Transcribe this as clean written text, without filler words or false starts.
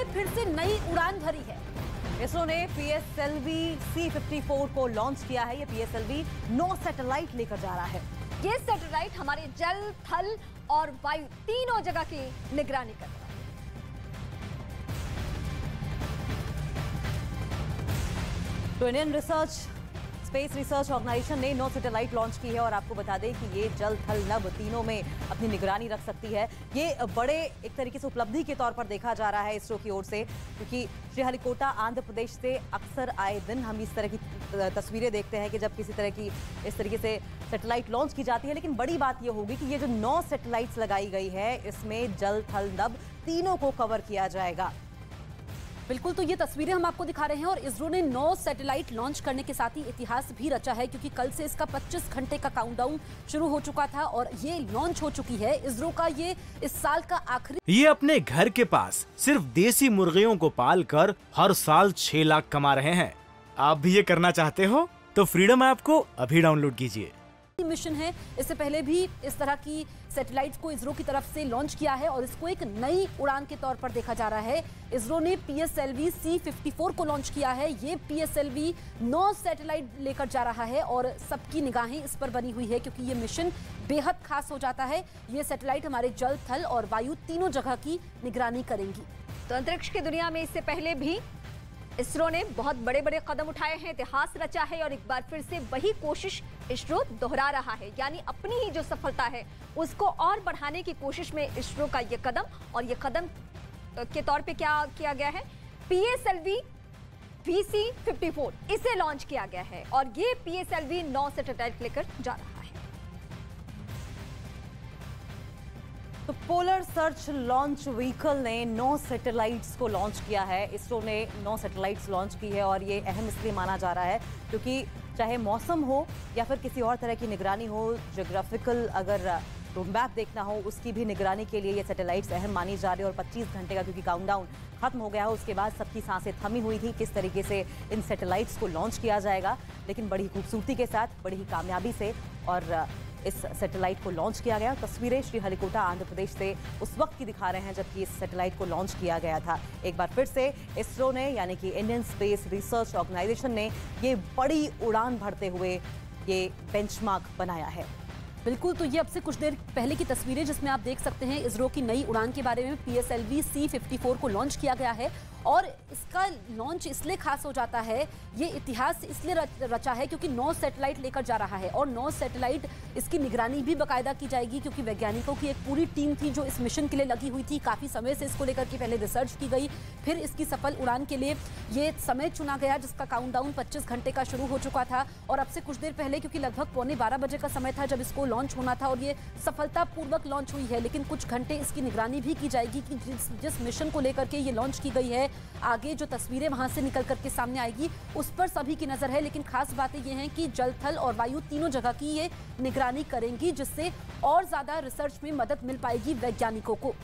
ने फिर से नई उड़ान भरी है। इसरो ने PSLV C-54 को लॉन्च किया है। ये PSLV 9 सैटेलाइट लेकर जा रहा है। ये सैटेलाइट हमारे जल, थल और वायु तीनों जगह की निगरानी करता है। तो इंडियन स्पेस रिसर्च ऑर्गेनाइजेशन ने 9 सैटेलाइट लॉन्च की है और आपको बता दें कि ये जल, थल, नभ तीनों में अपनी निगरानी रख सकती है। ये बड़े एक तरीके से उपलब्धि के तौर पर देखा जा रहा है इसरो की ओर से, क्योंकि श्रीहरिकोटा आंध्र प्रदेश से अक्सर आए दिन हम इस तरह की तस्वीरें देखते हैं कि जब किसी तरह की इस तरीके से सैटेलाइट लॉन्च की जाती है। लेकिन बड़ी बात यह होगी कि ये जो 9 सैटेलाइट्स लगाई गई है, इसमें जल, थल, नभ तीनों को कवर किया जाएगा। बिल्कुल, तो ये तस्वीरें हम आपको दिखा रहे हैं और इसरो ने 9 सैटेलाइट लॉन्च करने के साथ ही इतिहास भी रचा है, क्योंकि कल से इसका 25 घंटे का काउंटडाउन शुरू हो चुका था और ये लॉन्च हो चुकी है। इसरो का ये इस साल का आखिरी। ये अपने घर के पास सिर्फ देसी मुर्गियों को पालकर हर साल 6 लाख कमा रहे हैं। आप भी ये करना चाहते हो तो फ्रीडम ऐप को अभी डाउनलोड कीजिए। मिशन है, इससे पहले भी इस तरह की सैटेलाइट्स को इसरो की तरफ से लॉन्च किया है और इसको एक नई उड़ान के तौर पर देखा जा रहा है। इसरो ने PSLV C-54 को लॉन्च किया है। ये PSLV 9 सैटेलाइट लेकर जा रहा है और सबकी निगाहें इस पर बनी हुई है, क्योंकि ये मिशन बेहद खास हो जाता है। ये सैटेलाइट हमारे जल, थल और वायु तीनों जगह की निगरानी करेंगी। तो अंतरिक्ष की दुनिया में इससे पहले भी इसरो ने बहुत बड़े बड़े कदम उठाए हैं, इतिहास रचा है और एक बार फिर से वही कोशिश इसरो दोहरा रहा है। यानी अपनी ही जो सफलता है उसको और बढ़ाने की कोशिश में इसरो का ये कदम, और ये कदम के तौर पे क्या किया गया है, PSLV C-54 इसे लॉन्च किया गया है और ये PSLV 9 सैटेलाइट लेकर जा रहा है। तो पोलर सर्च लॉन्च व्हीकल ने 9 सैटेलाइट्स को लॉन्च किया है। इसरो ने 9 सैटेलाइट्स लॉन्च की है और ये अहम इसलिए माना जा रहा है क्योंकि चाहे मौसम हो या फिर किसी और तरह की निगरानी हो, ज्योग्राफिकल अगर रोड मैप देखना हो, उसकी भी निगरानी के लिए ये सैटेलाइट्स अहम मानी जा रही है। और 25 घंटे का क्योंकि काउंटडाउन खत्म हो गया है, उसके बाद सबकी सांसें थमी हुई थी किस तरीके से इन सैटेलाइट्स को लॉन्च किया जाएगा, लेकिन बड़ी खूबसूरती के साथ, बड़ी ही कामयाबी से और इस सैटेलाइट को लॉन्च किया गया। तस्वीरें श्रीहरिकोटा आंध्र प्रदेश से उस वक्त की दिखा रहे हैं जबकि इस सैटेलाइट को लॉन्च किया गया था। एक बार फिर से इसरो ने यानी कि इंडियन स्पेस रिसर्च ऑर्गेनाइजेशन ने ये बड़ी उड़ान भरते हुए ये बेंचमार्क बनाया है। बिल्कुल, तो ये अब से कुछ देर पहले की तस्वीरें जिसमें आप देख सकते हैं इसरो की नई उड़ान के बारे में। PSLV C-54 को लॉन्च किया गया है और इसका लॉन्च इसलिए खास हो जाता है, ये इतिहास इसलिए रचा है क्योंकि 9 सैटेलाइट लेकर जा रहा है और 9 सैटेलाइट इसकी निगरानी भी बाकायदा की जाएगी, क्योंकि वैज्ञानिकों की एक पूरी टीम थी जो इस मिशन के लिए लगी हुई थी। काफ़ी समय से इसको लेकर के पहले रिसर्च की गई, फिर इसकी सफल उड़ान के लिए ये समय चुना गया जिसका काउंटडाउन 25 घंटे का शुरू हो चुका था। और अब से कुछ देर पहले, क्योंकि लगभग 12:15 बजे का समय था जब इसको लॉन्च होना था और ये सफलतापूर्वक लॉन्च हुई है, लेकिन कुछ घंटे इसकी निगरानी भी की जाएगी कि जिस मिशन को लेकर के ये लॉन्च की गई है, आगे जो तस्वीरें वहां से निकल करके सामने आएगी उस पर सभी की नजर है। लेकिन खास बातें ये हैं कि जल, थल और वायु तीनों जगह की ये निगरानी करेंगी, जिससे और ज्यादा रिसर्च में मदद मिल पाएगी वैज्ञानिकों को।